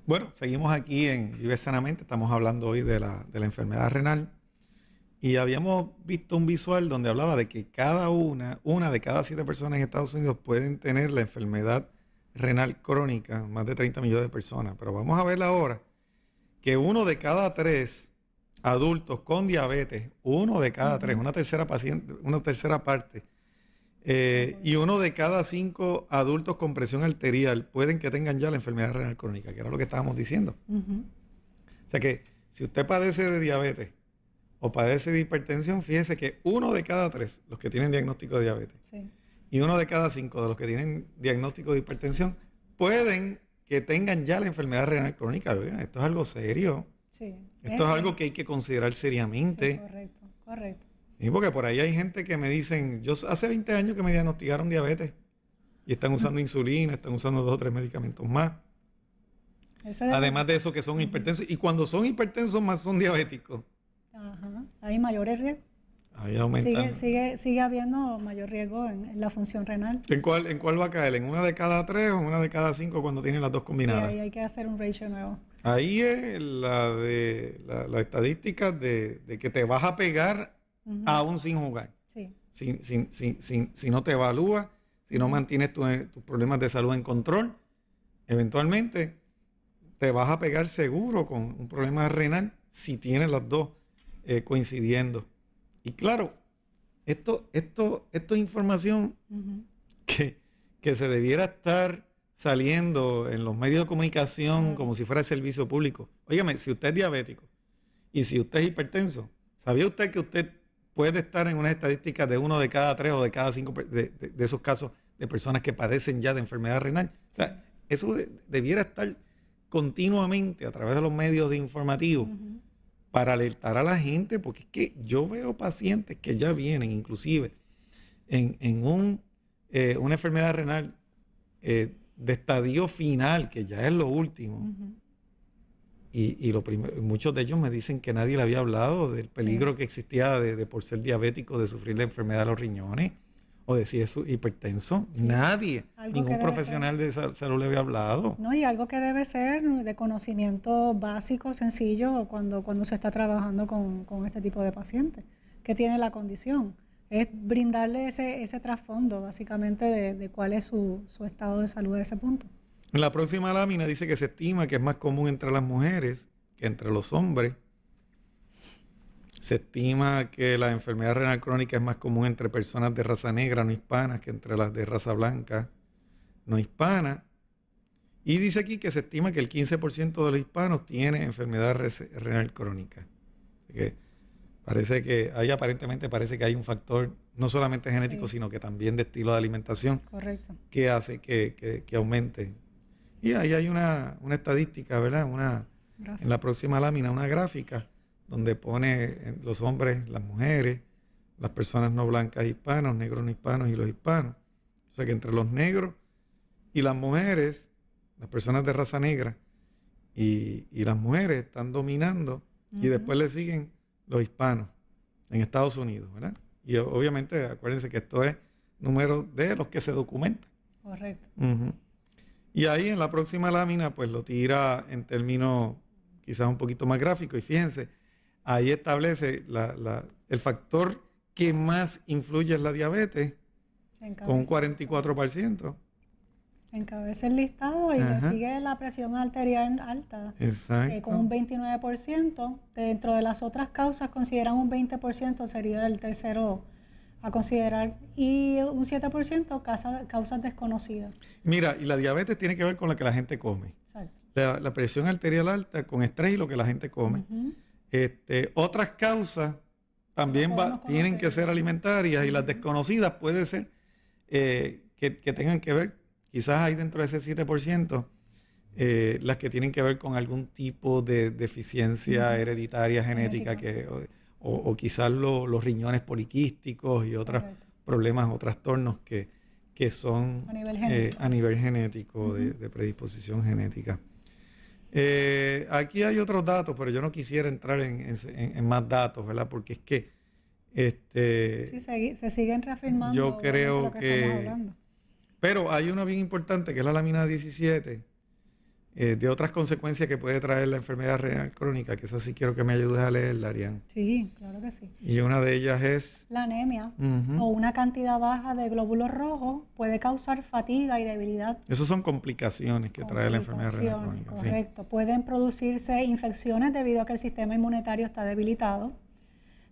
Bueno, seguimos aquí en Vive Sanamente. Estamos hablando hoy de la enfermedad renal. Y habíamos visto un visual donde hablaba de que una de cada 7 personas en Estados Unidos pueden tener la enfermedad renal crónica, más de 30 millones de personas. Pero vamos a ver ahora que uno de cada 3 adultos con diabetes, uno de cada 3, Ujú. una tercera paciente, una tercera parte, La y población. uno de cada 5 adultos con presión arterial pueden que tengan ya la enfermedad renal crónica, que era lo que estábamos diciendo. Ujú. O sea que si usted padece de diabetes o padece de hipertensión, fíjese que uno de cada 3, los que tienen diagnóstico de diabetes, Sí, y uno de cada 5 de los que tienen diagnóstico de hipertensión, pueden que tengan ya la enfermedad renal crónica. Oigan, esto es algo serio. sí. Esto es algo que hay que considerar Sí, seriamente. correcto, correcto. Y porque por ahí hay gente que me dicen, yo hace 20 años que me diagnosticaron diabetes y están usando insulina, están usando 2 o 3 medicamentos más. Ese de los... Además de eso que son Ujú. hipertensos. Y cuando son hipertensos más son diabéticos. Ajá. Hay mayores riesgos. Ahí Sigue, aumentan. sigue, sigue habiendo mayor riesgo en la función renal. ¿En cuál va a caer? ¿En una de cada 3 o en una de cada 5 cuando tienen las dos Sí, combinadas? ahí hay que hacer un ratio nuevo. Ahí es la estadística de que te vas a pegar Ujú. aún sin jugar. Sí. Si no te evalúas, si no Ujú. mantienes tus problemas de salud en control, eventualmente te vas a pegar seguro con un problema renal si tienes las dos coincidiendo. Y claro, esto es información Ujú. que, que se debiera estar saliendo en los medios de comunicación Claro. como si fuera servicio público. Óigame, si usted es diabético y si usted es hipertenso, ¿sabía usted que usted puede estar en unas estadísticas de uno de cada 3 o de cada 5 de esos casos de personas que padecen ya de enfermedad renal? O Sí. sea, eso debiera estar continuamente a través de los medios de informativos Ujú. para alertar a la gente, porque es que yo veo pacientes que ya vienen inclusive en una enfermedad renal de estadio final, que ya es lo último. Ujú. Y muchos de ellos me dicen que nadie le había hablado del Sí. peligro que existía de por ser diabético, de sufrir la enfermedad de los riñones, o de si es hipertenso. Sí. Nadie, Algo que ningún debe ser. profesional de salud le había hablado. No, y algo que debe ser de conocimiento básico, sencillo, cuando se está trabajando con este tipo de pacientes, que tiene la condición. Es brindarle ese trasfondo, básicamente, de cuál es su estado de salud a ese punto. En la próxima lámina dice que se estima que es más común entre las mujeres que entre los hombres. Se estima que la enfermedad renal crónica es más común entre personas de raza negra no hispanas que entre las de raza blanca no hispana. Y dice aquí que se estima que el 15% de los hispanos tiene enfermedad renal crónica. Así que aparentemente parece que hay un factor no solamente genético, Sí, sino que también de estilo de alimentación correcto. que hace que aumente. Y ahí hay una estadística, ¿verdad? En la Gráfico. próxima lámina, una gráfica donde pone los hombres, las mujeres, las personas no blancas hispanos, negros no hispanos y los hispanos. O sea que entre los negros y las mujeres, las personas de raza negra y las mujeres están dominando y Ujú. después le siguen los hispanos en Estados Unidos, ¿verdad? Y obviamente acuérdense que esto es número de los que se documentan. Correcto. Ujú. Y ahí en la próxima lámina, pues lo tira en términos quizás un poquito más gráficos. Y fíjense, ahí establece el factor que más influye en la diabetes, con un Encabeza el listado. 44%. Encabeza el listado y le Ajá, sigue la presión arterial alta, con un exacto. 29%. Dentro de las otras causas consideran un 20%, sería el tercero a considerar, y un 7% causas desconocidas. Mira, y la diabetes tiene que ver con lo que la gente come. Exacto. La presión arterial alta con estrés y lo que la gente come. Ujú. Otras causas No también podemos tienen que conocerlo. ser alimentarias y las Ujú. desconocidas puede ser que tengan que ver, quizás hay dentro de ese 7%, las que tienen que ver con algún tipo de deficiencia Ujú. hereditaria genética Genética. o quizás los riñones poliquísticos y otros Correcto. problemas o trastornos que son A nivel genético. a nivel genético, Ujú. de predisposición genética. Aquí hay otros datos, pero yo no quisiera entrar en más datos, ¿verdad? Porque es que Sí, este, se siguen reafirmando, yo obviamente, lo creo que estamos que... hablando. Pero hay una bien importante, que es la lámina 17, de otras consecuencias que puede traer la enfermedad renal crónica, que esa sí quiero que me ayudes a leer, Arián. Sí, claro que sí. Y una de ellas es... La anemia Ujú. o una cantidad baja de glóbulos rojos puede causar fatiga y debilidad. Esas son complicaciones que trae la enfermedad renal Complicaciones, crónica. Sí. correcto. Pueden producirse infecciones debido a que el sistema inmunitario está debilitado.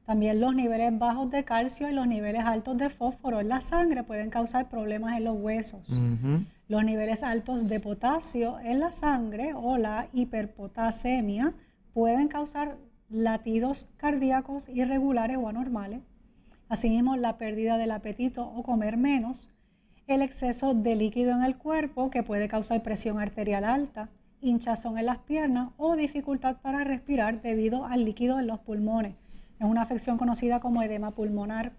También los niveles bajos de calcio y los niveles altos de fósforo en la sangre pueden causar problemas en los huesos. Ujú. Los niveles altos de potasio en la sangre o la hiperpotasemia pueden causar latidos cardíacos irregulares o anormales. Asimismo, la pérdida del apetito o comer menos, el exceso de líquido en el cuerpo que puede causar presión arterial alta, hinchazón en las piernas o dificultad para respirar debido al líquido en los pulmones. Es una afección conocida como edema pulmonar.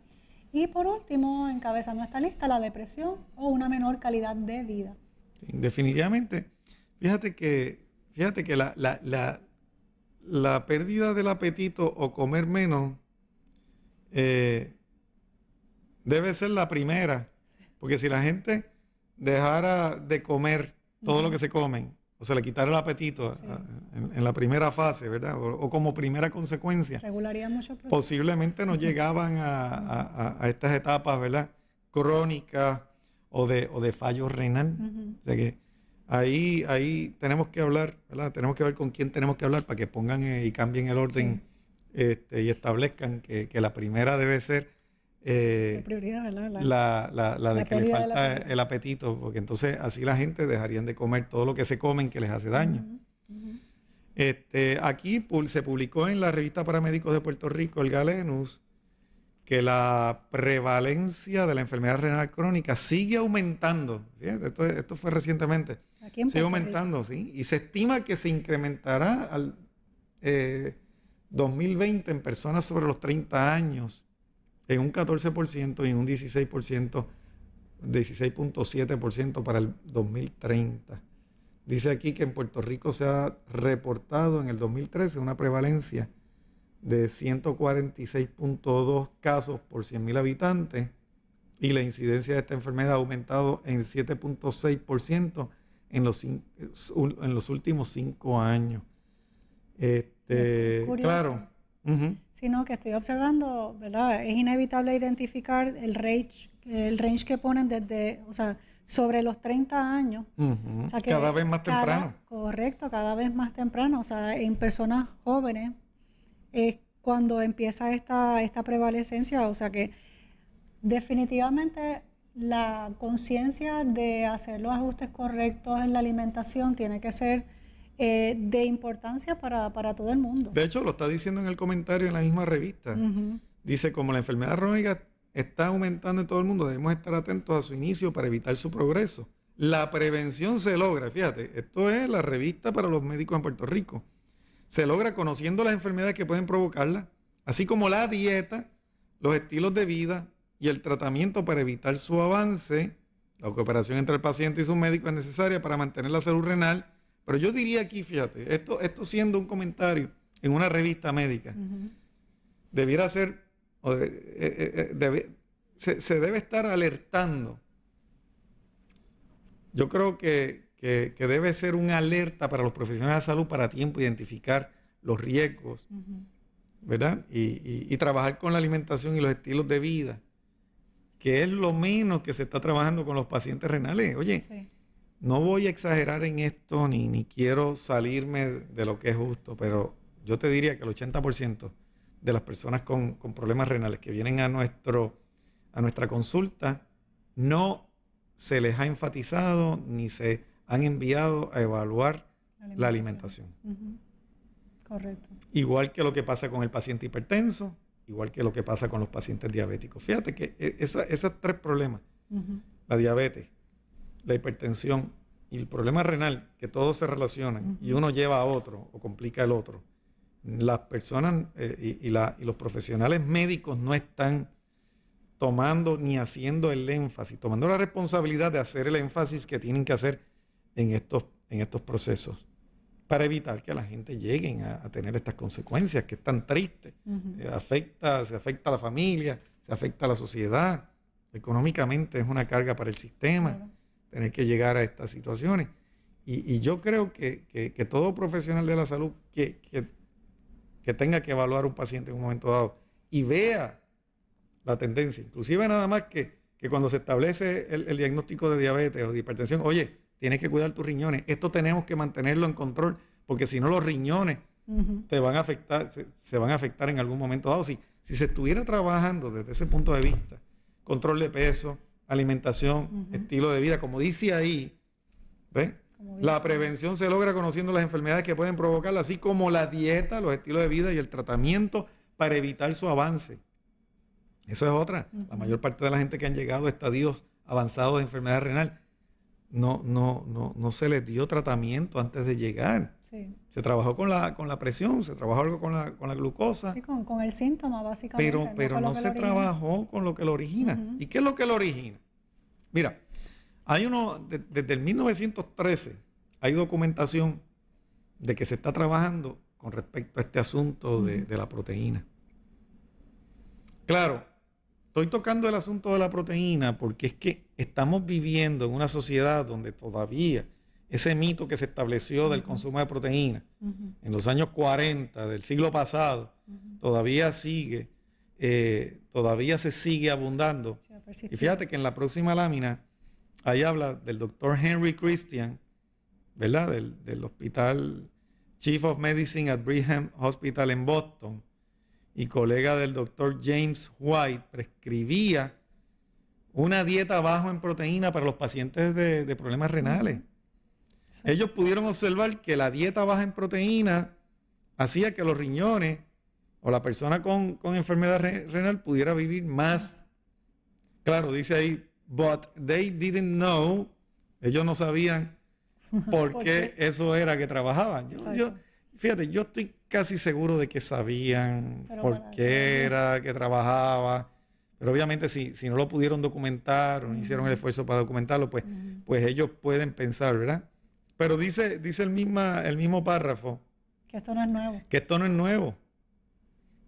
Y por último, encabezando esta lista, la depresión o una menor calidad de vida. Sí, definitivamente. Fíjate que la pérdida del apetito o comer menos debe ser la primera. Porque si la gente dejara de comer todo lo que se comen, o se le quitara el apetito Sí. en la primera fase, ¿verdad? O como primera consecuencia, Regularía mucho el proceso. posiblemente no llegaban a estas etapas, ¿verdad? Crónicas o de fallo renal. Ujú. O sea que ahí tenemos que hablar, ¿verdad? Tenemos que ver con quién tenemos que hablar para que pongan y cambien el orden y establezcan que la primera debe ser La prioridad, ¿verdad? la de la que le pérdida del falta apetito. el apetito, porque entonces así la gente dejarían de comer todo lo que se comen que les hace daño. Ujú, ujú. Aquí se publicó en la Revista para Médicos de Puerto Rico, el Galenus, que la prevalencia de la enfermedad renal crónica sigue aumentando. Fíjate, esto fue recientemente. Aquí en Sigue Puerto Rico. aumentando, sí. Y se estima que se incrementará al 2020 en personas sobre los 30 años en un 14% y en un 16.7% para el 2030. Dice aquí que en Puerto Rico se ha reportado en el 2013 una prevalencia de 146.2 casos por 100.000 habitantes y la incidencia de esta enfermedad ha aumentado en 7.6% en los últimos 5 años. Curioso. Claro. Ujú. Sino que estoy observando, ¿verdad? Es inevitable identificar el range que ponen desde, o sea, sobre los 30 años. Ujú. O sea, que Cada vez más temprano. Correcto, cada vez más temprano. O sea, en personas jóvenes es cuando empieza esta prevalecencia. O sea que definitivamente la conciencia de hacer los ajustes correctos en la alimentación tiene que ser de importancia para todo el mundo. De hecho, lo está diciendo en el comentario en la misma revista. Ujú. Dice, como la enfermedad crónica está aumentando en todo el mundo, debemos estar atentos a su inicio para evitar su progreso. La prevención se logra, fíjate, esto es la revista para los médicos en Puerto Rico. Se logra conociendo las enfermedades que pueden provocarla, así como la dieta, los estilos de vida y el tratamiento para evitar su avance. La cooperación entre el paciente y su médico es necesaria para mantener la salud renal. Pero yo diría aquí, fíjate, esto siendo un comentario en una revista médica, Ujú. debiera ser, se debe estar alertando. Yo creo que debe ser una alerta para los profesionales de salud para a tiempo identificar los riesgos, Ujú. ¿verdad? Y trabajar con la alimentación y los estilos de vida, que es lo menos que se está trabajando con los pacientes renales. Oye, Sí. no voy a exagerar en esto ni quiero salirme de lo que es justo, pero yo te diría que el 80% de las personas con problemas renales que vienen a nuestra consulta no se les ha enfatizado ni se han enviado a evaluar la alimentación. Ujú. Correcto. Igual que lo que pasa con el paciente hipertenso, igual que lo que pasa con los pacientes diabéticos. Fíjate que esos tres problemas, Ujú. la diabetes, la hipertensión y el problema renal, que todos se relacionan y uno lleva a otro o complica el otro, las personas y los profesionales médicos no están tomando ni haciendo el énfasis, tomando la responsabilidad de hacer el énfasis que tienen que hacer en estos procesos para evitar que la gente lleguen a tener estas consecuencias que es tan triste. Ujú. Se afecta a la familia, se afecta a la sociedad. Económicamente es una carga para el sistema Claro. tener que llegar a estas situaciones. y yo creo que todo profesional de la salud que tenga que evaluar a un paciente en un momento dado y vea la tendencia, inclusive nada más que cuando se establece el diagnóstico de diabetes o de hipertensión, oye, tienes que cuidar tus riñones, esto tenemos que mantenerlo en control, porque si no los riñones te van a afectar, se van a afectar en algún momento dado. Si se estuviera trabajando desde ese punto de vista, control de peso, alimentación, estilo de vida, como dice ahí, ¿ves? La prevención se logra conociendo las enfermedades que pueden provocarla, así como la dieta, los estilos de vida y el tratamiento para evitar su avance. Eso es otra. La mayor parte de la gente que han llegado a estadios avanzados de enfermedad renal no se les dio tratamiento antes de llegar. Sí. Se trabajó con la presión, se trabajó algo con la glucosa. Sí, con el síntoma, básicamente. Pero no se trabajó con lo que lo origina. ¿Y qué es lo que lo origina? Mira, desde el 1913 hay documentación de que se está trabajando con respecto a este asunto de la proteína. Claro, estoy tocando el asunto de la proteína porque es que estamos viviendo en una sociedad donde todavía ese mito que se estableció del consumo de proteína en los años 40 del siglo pasado todavía se sigue abundando. Sí, y fíjate que en la próxima lámina ahí habla del doctor Henry Christian, ¿verdad? Del hospital Chief of Medicine at Brigham Hospital en Boston y colega del doctor James White, prescribía una dieta baja en proteína para los pacientes de problemas renales. Sí. Ellos pudieron observar que la dieta baja en proteína hacía que los riñones o la persona con enfermedad renal pudiera vivir más. Claro, dice ahí, but they didn't know, ellos no sabían por qué eso era que trabajaban. Fíjate, yo estoy casi seguro de que sabían por qué era que trabajaba, pero obviamente si no lo pudieron documentar o no hicieron el esfuerzo para documentarlo, pues ellos pueden pensar, ¿verdad? Pero dice el mismo párrafo que esto no es nuevo. Que esto no es nuevo.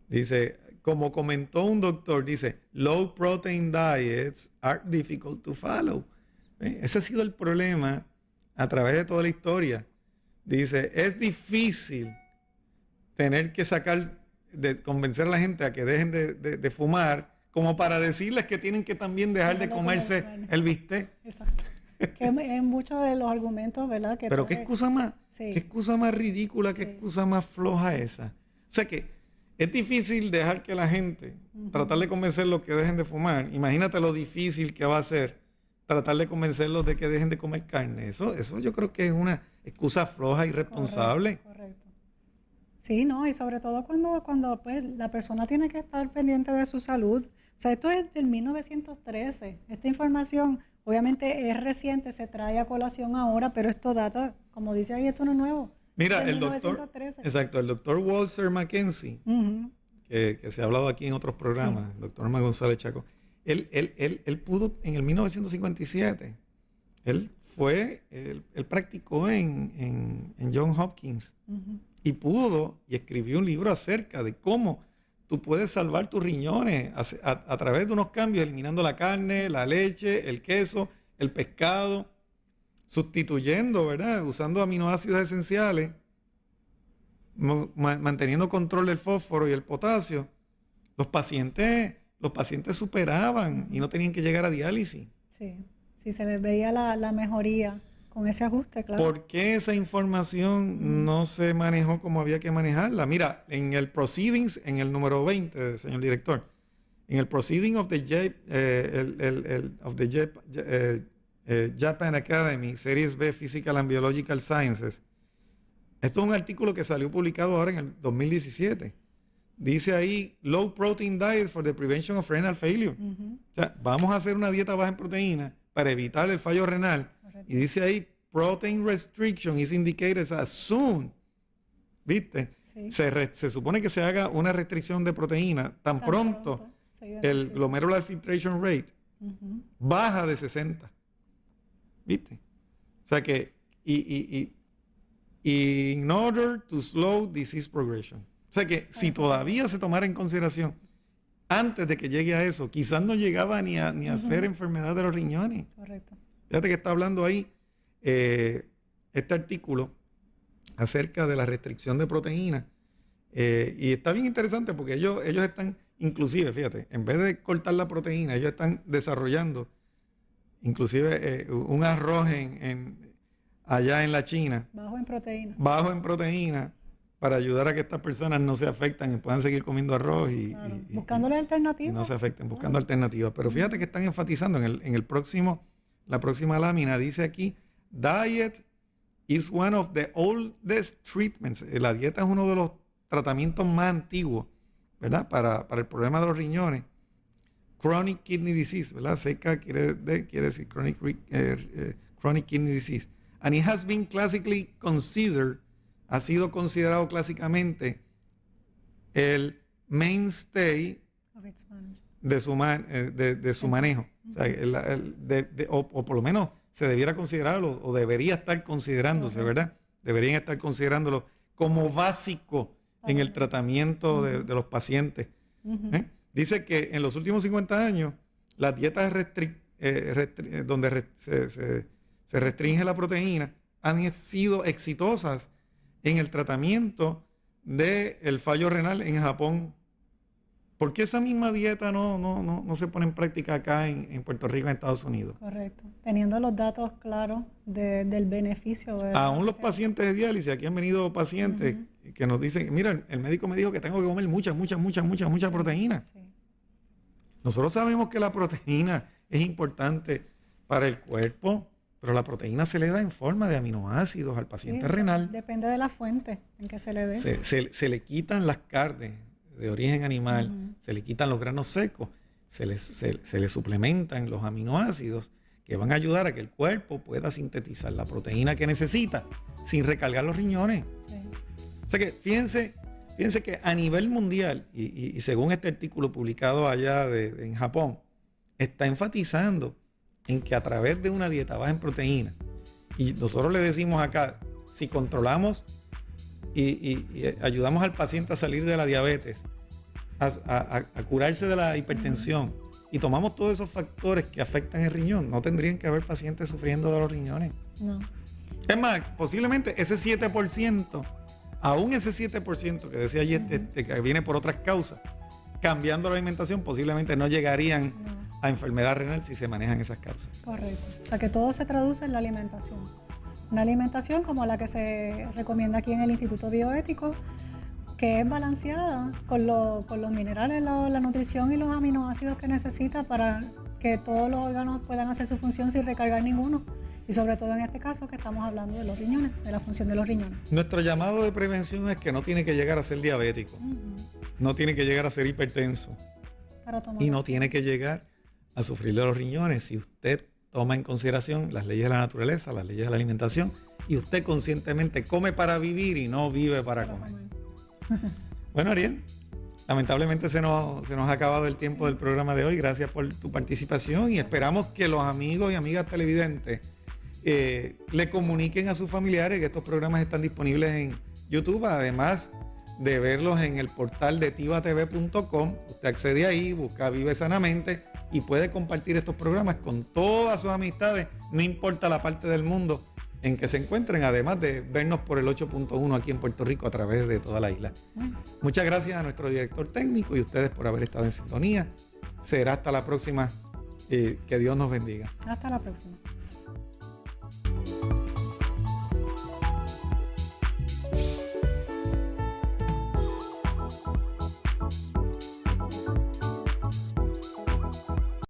Dice, como comentó un doctor, dice, low protein diets are difficult to follow. Ese ha sido el problema a través de toda la historia. Dice, es difícil tener que convencer a la gente a que dejen de fumar, como para decirles que tienen que también dejar de comerse el bistec. Exacto. Que es muchos de los argumentos, ¿verdad? Pero qué excusa más, qué excusa más ridícula, qué excusa más floja esa. O sea que es difícil dejar que la gente, tratar de convencerlos que dejen de fumar. Imagínate lo difícil que va a ser tratar de convencerlos de que dejen de comer carne. Eso yo creo que es una excusa floja y irresponsable. Correcto. Sí, no, y sobre todo cuando pues, la persona tiene que estar pendiente de su salud. O sea, esto es del 1913. Esta información obviamente es reciente, se trae a colación ahora, pero esto data, como dice ahí, esto no es nuevo. Mira, el doctor Walter Mackenzie, que se ha hablado aquí en otros programas, el doctor Norma González Chaco, él pudo, en el 1957, él practicó en Johns Hopkins y escribió un libro acerca de cómo tú puedes salvar tus riñones a través de unos cambios, eliminando la carne, la leche, el queso, el pescado, sustituyendo, ¿verdad? Usando aminoácidos esenciales, manteniendo control del fósforo y el potasio. Los pacientes superaban y no tenían que llegar a diálisis. Sí, se les veía la mejoría con ese ajuste, claro. ¿Por qué esa información no se manejó como había que manejarla? Mira, en el Proceedings, en el número 20, señor director, en el Proceeding of the Japan Academy, Series B, Physical and Biological Sciences, esto es un artículo que salió publicado ahora en el 2017. Dice ahí, low protein diet for the prevention of renal failure. O sea, vamos a hacer una dieta baja en proteína para evitar el fallo renal. Correcto. Y dice ahí, protein restriction is indicated as soon. ¿Viste? Sí. Se supone que se haga una restricción de proteína tan pronto el glomerular filtration rate baja de 60. ¿Viste? O sea que, in order to slow disease progression. O sea que si todavía se tomara en consideración antes de que llegue a eso, quizás no llegaba ni a hacer enfermedad de los riñones. Correcto. Fíjate que está hablando ahí, este artículo acerca de la restricción de proteínas. Y está bien interesante porque ellos están, inclusive, fíjate, en vez de cortar la proteína, ellos están desarrollando inclusive un arroz allá en la China. Bajo en proteína para ayudar a que estas personas no se afecten y puedan seguir comiendo arroz buscándole alternativas. Y no se afecten, buscando alternativas. Pero fíjate que están enfatizando la próxima lámina dice aquí, diet is one of the oldest treatments. La dieta es uno de los tratamientos más antiguos, ¿verdad? Para el problema de los riñones. Chronic kidney disease, ¿verdad? CK quiere decir chronic kidney disease. And it has been classically considered, ha sido considerado clásicamente el mainstay de su manejo. O sea, o por lo menos se debiera considerarlo, o debería estar considerándose, ¿verdad? Deberían estar considerándolo como básico en el tratamiento de los pacientes. Dice que en los últimos 50 años, las dietas donde se restringe la proteína han sido exitosas en el tratamiento del fallo renal en Japón. ¿Por qué esa misma dieta no se pone en práctica acá en Puerto Rico, en Estados Unidos? Correcto. Teniendo los datos claros del beneficio. Aún los pacientes de diálisis, aquí han venido pacientes que nos dicen, mira, el médico me dijo que tengo que comer mucha proteína. Sí. Nosotros sabemos que la proteína es importante para el cuerpo, pero la proteína se le da en forma de aminoácidos al paciente renal. Depende de la fuente en que se le dé. Se le quitan las carnes de origen animal, se le quitan los granos secos, se le suplementan los aminoácidos que van a ayudar a que el cuerpo pueda sintetizar la proteína que necesita sin recargar los riñones. Sí. O sea que fíjense que a nivel mundial, y según este artículo publicado allá en Japón, está enfatizando en que a través de una dieta baja en proteína, y nosotros le decimos acá, si controlamos y ayudamos al paciente a salir de la diabetes, a curarse de la hipertensión, y tomamos todos esos factores que afectan el riñón, no tendrían que haber pacientes sufriendo de los riñones. No. Es más, posiblemente ese 7%, aún ese 7% que decía ayer, que viene por otras causas, cambiando la alimentación, posiblemente no llegarían a enfermedad renal si se manejan esas causas. Correcto. O sea que todo se traduce en la alimentación. Una alimentación como la que se recomienda aquí en el Instituto Bioético, que es balanceada con los minerales, la nutrición y los aminoácidos que necesita para que todos los órganos puedan hacer su función sin recargar ninguno. Y sobre todo en este caso que estamos hablando de los riñones, de la función de los riñones. Nuestro llamado de prevención es que no tiene que llegar a ser diabético, no tiene que llegar a ser hipertenso y no tiene que llegar a sufrir de los riñones si usted toma en consideración las leyes de la naturaleza, las leyes de la alimentación, y usted conscientemente come para vivir y no vive para comer. Bueno, Ariel, lamentablemente se nos ha acabado el tiempo del programa de hoy. Gracias por tu participación y esperamos que los amigos y amigas televidentes le comuniquen a sus familiares que estos programas están disponibles en YouTube, además de verlos en el portal de tivatv.com. Usted accede ahí, busca Vive Sanamente y puede compartir estos programas con todas sus amistades, no importa la parte del mundo en que se encuentren, además de vernos por el 8.1 aquí en Puerto Rico a través de toda la isla. Muchas gracias a nuestro director técnico y ustedes por haber estado en sintonía. Será hasta la próxima. Que Dios nos bendiga. Hasta la próxima.